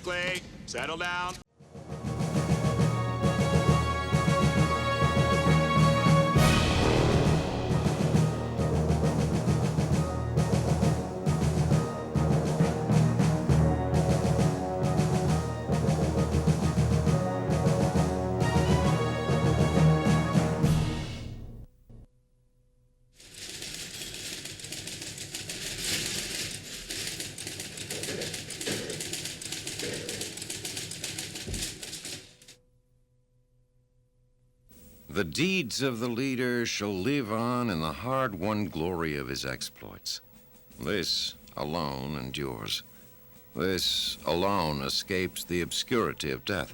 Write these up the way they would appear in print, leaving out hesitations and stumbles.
quickly. Settle down. The deeds of the leader shall live on in the hard-won glory of his exploits. This alone endures. This alone escapes the obscurity of death.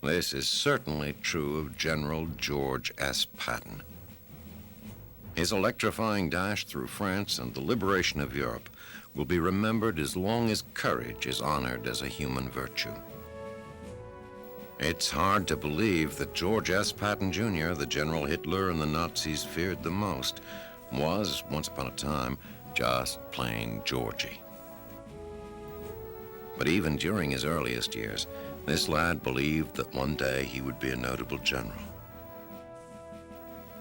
This is certainly true of General George S. Patton. His electrifying dash through France and the liberation of Europe will be remembered as long as courage is honored as a human virtue. It's hard to believe that George S. Patton, Jr., the General Hitler and the Nazis feared the most, was, once upon a time, just plain Georgie. But even during his earliest years, this lad believed that one day he would be a notable general.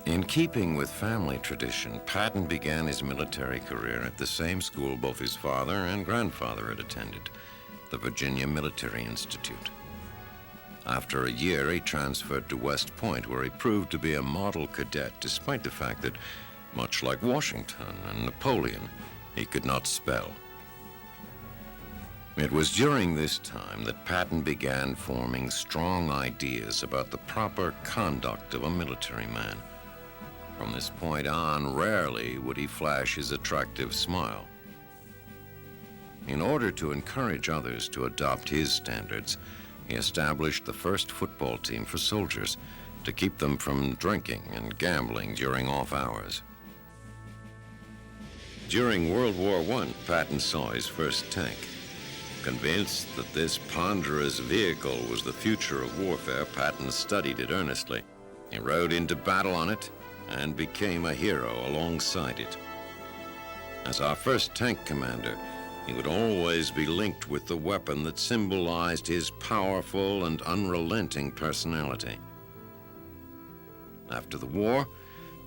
In keeping with family tradition, Patton began his military career at the same school both his father and grandfather had attended, the Virginia Military Institute. After a year, he transferred to West Point, where he proved to be a model cadet, despite the fact that, much like Washington and Napoleon, he could not spell. It was during this time that Patton began forming strong ideas about the proper conduct of a military man. From this point on, rarely would he flash his attractive smile. In order to encourage others to adopt his standards, he established the first football team for soldiers to keep them from drinking and gambling during off hours. During World War I, Patton saw his first tank. Convinced that this ponderous vehicle was the future of warfare, Patton studied it earnestly. He rode into battle on it and became a hero alongside it. As our first tank commander, he would always be linked with the weapon that symbolized his powerful and unrelenting personality. After the war,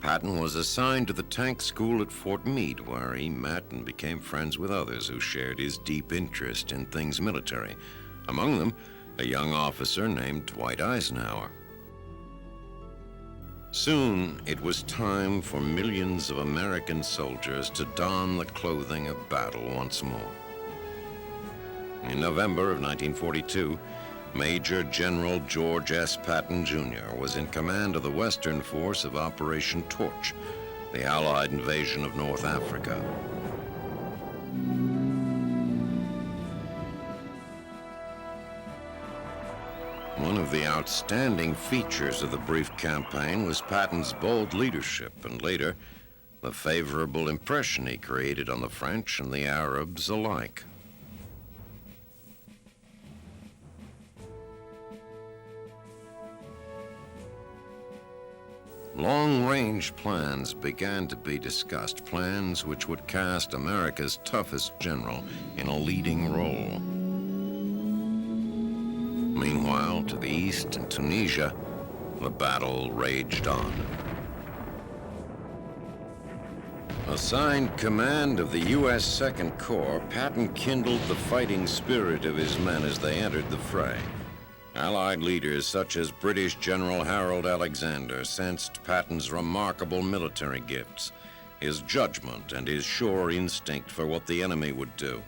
Patton was assigned to the tank school at Fort Meade, where he met and became friends with others who shared his deep interest in things military, among them a young officer named Dwight Eisenhower. Soon, it was time for millions of American soldiers to don the clothing of battle once more. In November of 1942, Major General George S. Patton, Jr. was in command of the Western Force of Operation Torch, the Allied invasion of North Africa. One of the outstanding features of the brief campaign was Patton's bold leadership and later, the favorable impression he created on the French and the Arabs alike. Long-range plans began to be discussed, plans which would cast America's toughest general in a leading role. Meanwhile, to the east in Tunisia, the battle raged on. Assigned command of the U.S. Second Corps, Patton kindled the fighting spirit of his men as they entered the fray. Allied leaders such as British General Harold Alexander sensed Patton's remarkable military gifts, his judgment, and his sure instinct for what the enemy would do.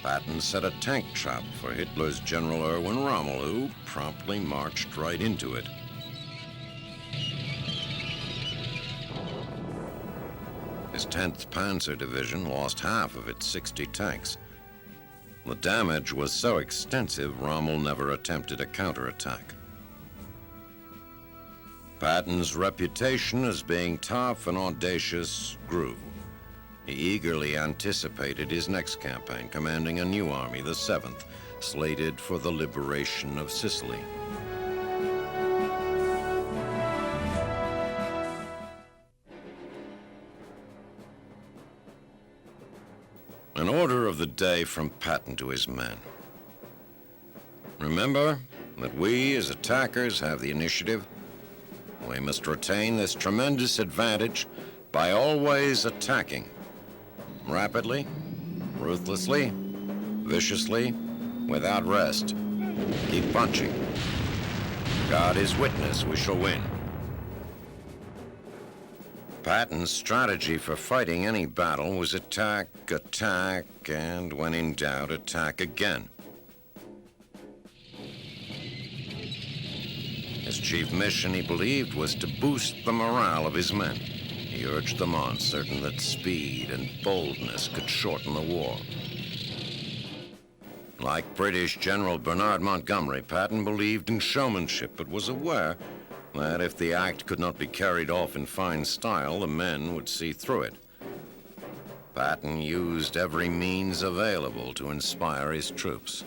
Patton set a tank trap for Hitler's General Erwin Rommel, who promptly marched right into it. His 10th Panzer Division lost half of its 60 tanks. The damage was so extensive, Rommel never attempted a counterattack. Patton's reputation as being tough and audacious grew. He eagerly anticipated his next campaign, commanding a new army, the 7th, slated for the liberation of Sicily. An order of the day from Patton to his men. Remember that we, as attackers, have the initiative. We must retain this tremendous advantage by always attacking. Rapidly, ruthlessly, viciously, without rest. Keep punching. God is witness, we shall win. Patton's strategy for fighting any battle was attack, attack, and when in doubt, attack again. His chief mission, he believed, was to boost the morale of his men. He urged them on, certain that speed and boldness could shorten the war. Like British General Bernard Montgomery, Patton believed in showmanship, but was aware that if the act could not be carried off in fine style, the men would see through it. Patton used every means available to inspire his troops.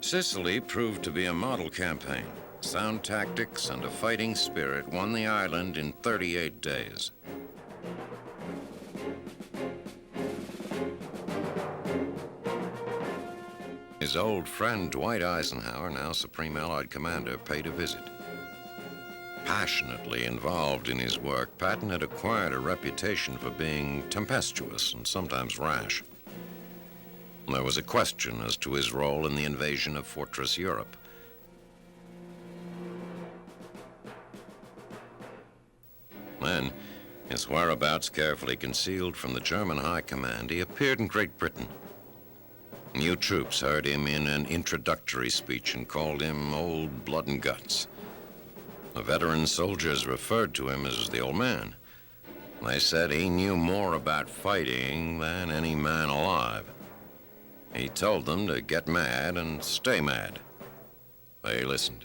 Sicily proved to be a model campaign. Sound tactics and a fighting spirit won the island in 38 days. His old friend Dwight Eisenhower, now Supreme Allied Commander, paid a visit. Passionately involved in his work, Patton had acquired a reputation for being tempestuous and sometimes rash. There was a question as to his role in the invasion of Fortress Europe. Then, his whereabouts carefully concealed from the German High Command, he appeared in Great Britain. New troops heard him in an introductory speech and called him Old Blood and Guts. The veteran soldiers referred to him as the Old Man. They said he knew more about fighting than any man alive. He told them to get mad and stay mad. They listened.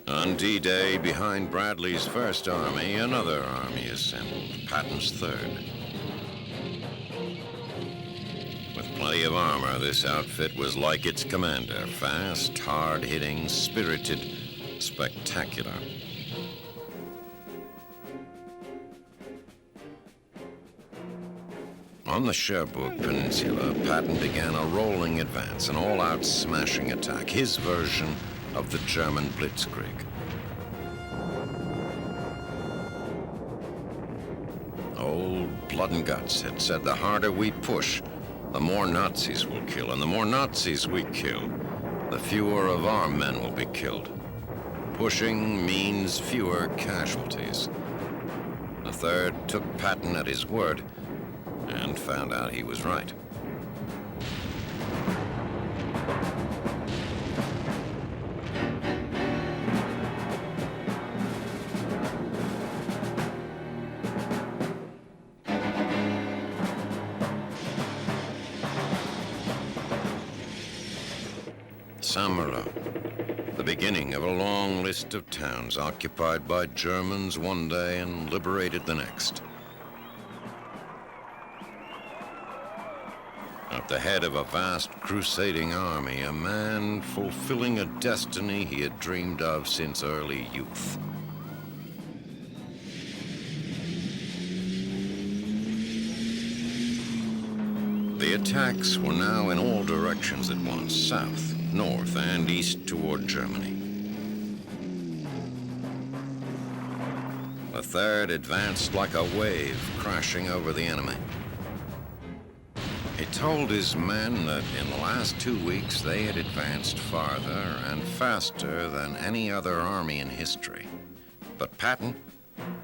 On D-Day, behind Bradley's First Army, another army assembled, Patton's Third. With plenty of armor, this outfit was like its commander, fast, hard-hitting, spirited, spectacular. On the Cherbourg Peninsula, Patton began a rolling advance, an all-out smashing attack, his version of the German blitzkrieg. Old Blood and Guts had said the harder we push, the more Nazis we'll kill, and the more Nazis we kill, the fewer of our men will be killed. Pushing means fewer casualties. The Third took Patton at his word and found out he was right. Saint-Malo, the beginning of a long list of towns occupied by Germans one day and liberated the next. At the head of a vast crusading army, a man fulfilling a destiny he had dreamed of since early youth. The attacks were now in all directions at once, south, north, and east toward Germany. The Third advanced like a wave, crashing over the enemy. He told his men that in the last 2 weeks they had advanced farther and faster than any other army in history. But Patton,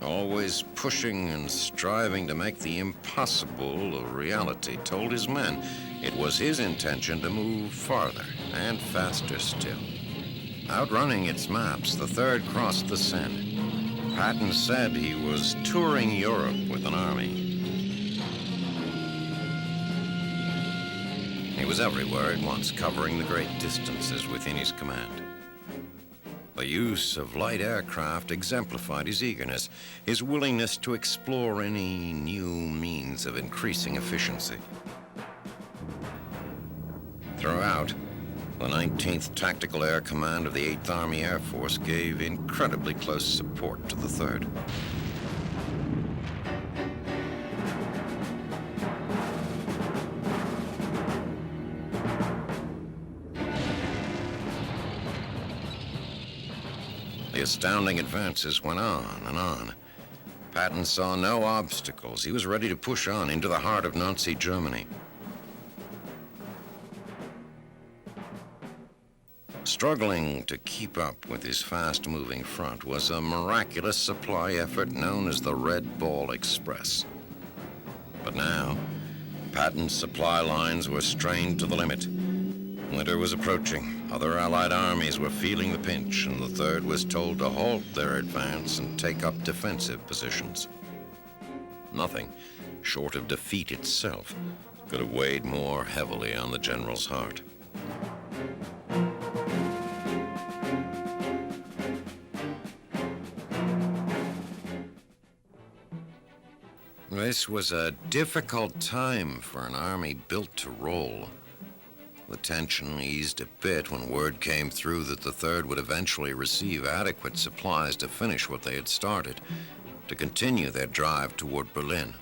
always pushing and striving to make the impossible a reality, told his men it was his intention to move farther and faster still. Outrunning its maps, the Third crossed the Seine. Patton said he was touring Europe with an army. He was everywhere at once, covering the great distances within his command. The use of light aircraft exemplified his eagerness, his willingness to explore any new means of increasing efficiency. Throughout, the 19th Tactical Air Command of the 8th Army Air Force gave incredibly close support to the 3rd. The astounding advances went on and on. Patton saw no obstacles. He was ready to push on into the heart of Nazi Germany. Struggling to keep up with his fast-moving front was a miraculous supply effort known as the Red Ball Express. But now, Patton's supply lines were strained to the limit. Winter was approaching. Other Allied armies were feeling the pinch, and the 3rd was told to halt their advance and take up defensive positions. Nothing, short of defeat itself, could have weighed more heavily on the general's heart. This was a difficult time for an army built to roll. The tension eased a bit when word came through that the 3rd would eventually receive adequate supplies to finish what they had started, to continue their drive toward Berlin.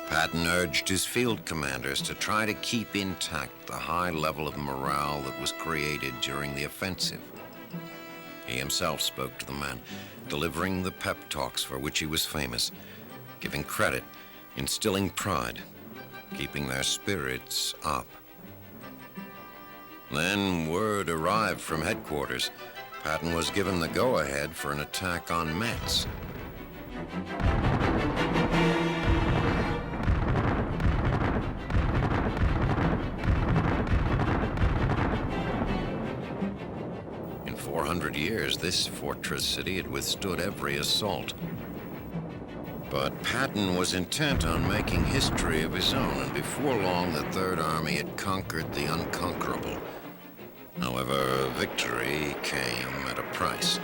Patton urged his field commanders to try to keep intact the high level of morale that was created during the offensive. He himself spoke to the men, delivering the pep talks for which he was famous, giving credit, instilling pride, keeping their spirits up. Then word arrived from headquarters. Patton was given the go-ahead for an attack on Metz. In 400 years, this fortress city had withstood every assault. But Patton was intent on making history of his own, and before long the 3rd Army had conquered the unconquerable. However, victory came at a price.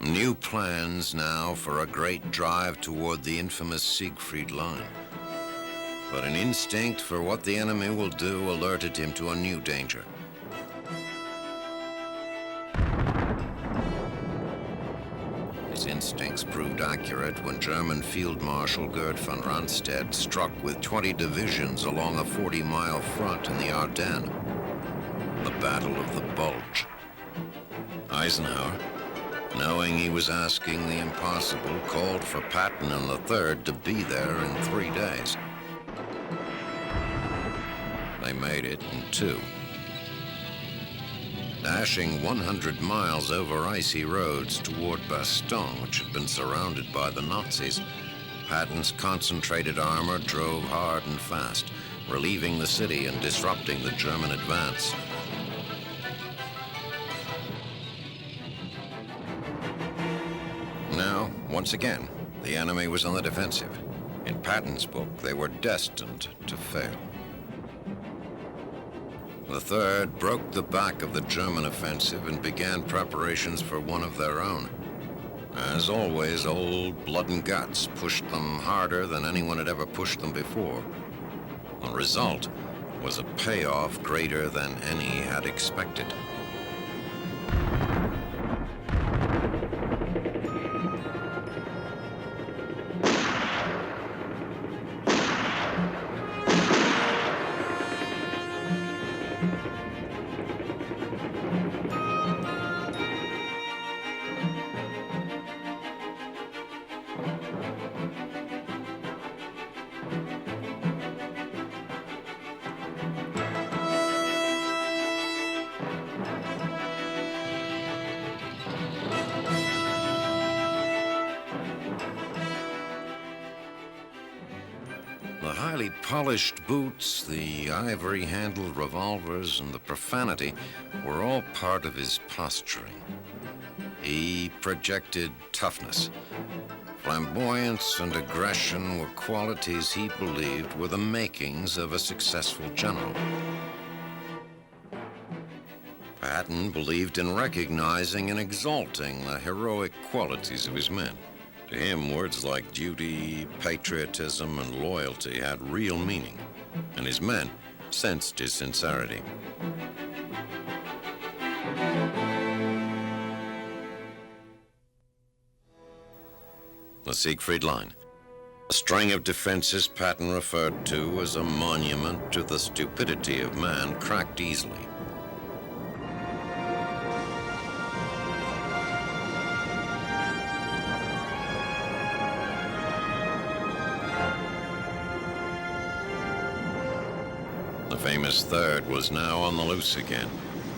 New plans now for a great drive toward the infamous Siegfried Line. But an instinct for what the enemy will do alerted him to a new danger. His instincts proved accurate when German Field Marshal Gerd von Rundstedt struck with 20 divisions along a 40-mile front in the Ardennes, the Battle of the Bulge. Eisenhower, knowing he was asking the impossible, called for Patton and the 3rd to be there in 3 days. They made it in 2. Dashing 100 miles over icy roads toward Bastogne, which had been surrounded by the Nazis, Patton's concentrated armor drove hard and fast, relieving the city and disrupting the German advance. Now, once again, the enemy was on the defensive. In Patton's book, they were destined to fail. The 3rd broke the back of the German offensive and began preparations for one of their own. As always, old blood and guts pushed them harder than anyone had ever pushed them before. The result was a payoff greater than any had expected. highly polished boots, the ivory-handled revolvers, and the profanity were all part of his posturing. He projected toughness. Flamboyance and aggression were qualities he believed were the makings of a successful general. Patton believed in recognizing and exalting the heroic qualities of his men. To him, words like duty, patriotism, and loyalty had real meaning, and his men sensed his sincerity. The Siegfried Line, a string of defenses Patton referred to as a monument to the stupidity of man, cracked easily. The famous Third was now on the loose again,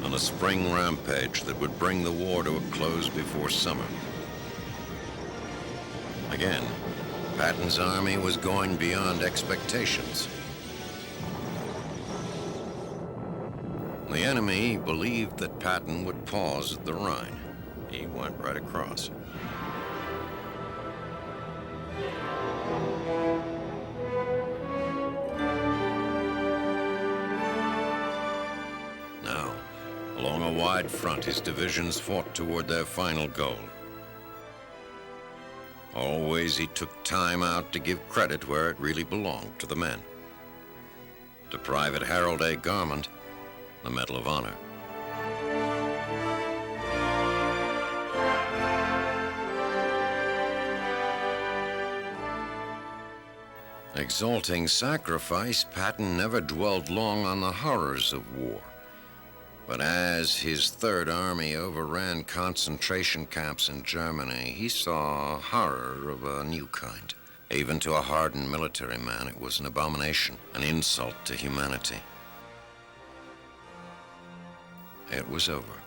on a spring rampage that would bring the war to a close before summer. Again, Patton's army was going beyond expectations. The enemy believed that Patton would pause at the Rhine. He went right across. Now, along a wide front, his divisions fought toward their final goal. Always he took time out to give credit where it really belonged, to the men. To Private Harold A. Garmont, the Medal of Honor. Exalting sacrifice, Patton never dwelled long on the horrors of war. But as his Third Army overran concentration camps in Germany, he saw horror of a new kind. Even to a hardened military man, it was an abomination, an insult to humanity. It was over.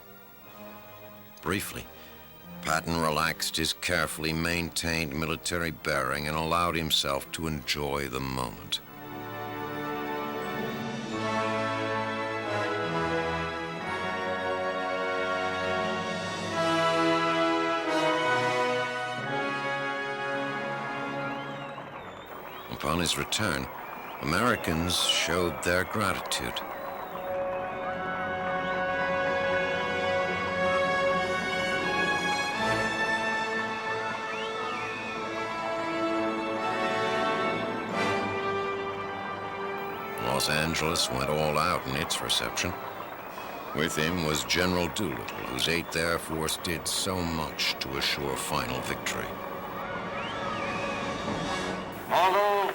Briefly, Patton relaxed his carefully maintained military bearing and allowed himself to enjoy the moment. Upon his return, Americans showed their gratitude. Los Angeles went all out in its reception. With him was General Doolittle, whose 8th Air Force did so much to assure final victory. Although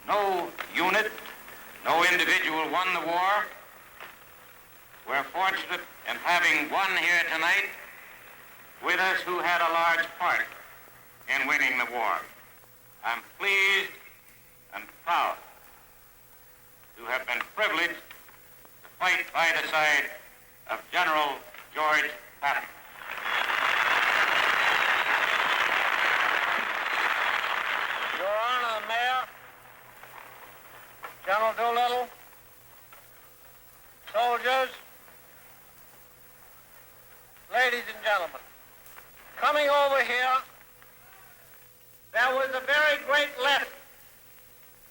no unit, no individual won the war, we're fortunate in having one here tonight with us who had a large part in winning the war. I'm pleased and proud to have been privileged to fight by the side of General George Patton. Your Honor, the Mayor, General Doolittle, soldiers, ladies and gentlemen, coming over here, there was a very great lesson.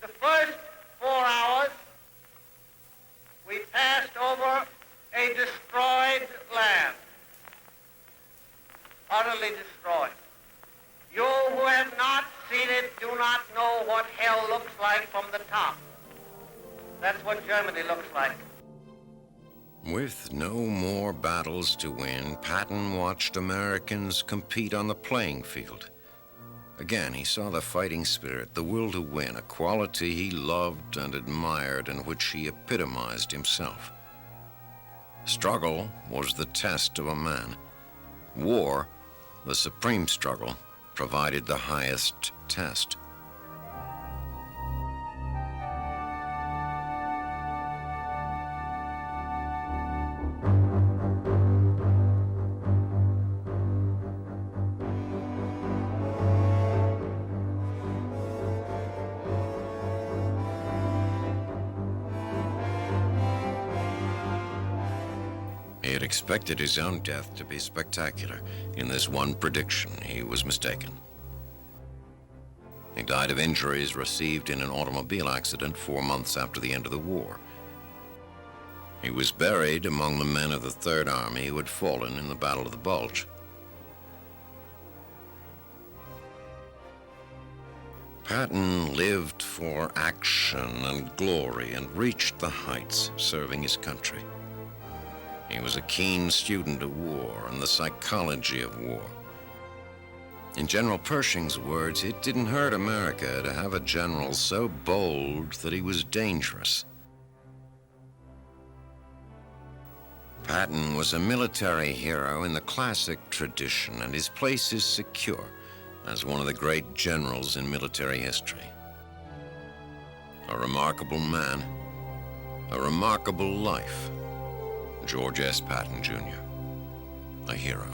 The first 4 hours, we passed over a destroyed land, utterly destroyed. You who have not seen it do not know what hell looks like from the top. That's what Germany looks like. With no more battles to win, Patton watched Americans compete on the playing field. Again, he saw the fighting spirit, the will to win, a quality he loved and admired and which he epitomized himself. Struggle was the test of a man. War, the supreme struggle, provided the highest test. had expected his own death to be spectacular. In this one prediction, he was mistaken. He died of injuries received in an automobile accident 4 months after the end of the war. He was buried among the men of the Third Army who had fallen in the Battle of the Bulge. Patton lived for action and glory and reached the heights serving his country. He was a keen student of war and the psychology of war. In General Pershing's words, it didn't hurt America to have a general so bold that he was dangerous. Patton was a military hero in the classic tradition, and his place is secure as one of the great generals in military history. A remarkable man, a remarkable life. George S. Patton, Jr., a hero.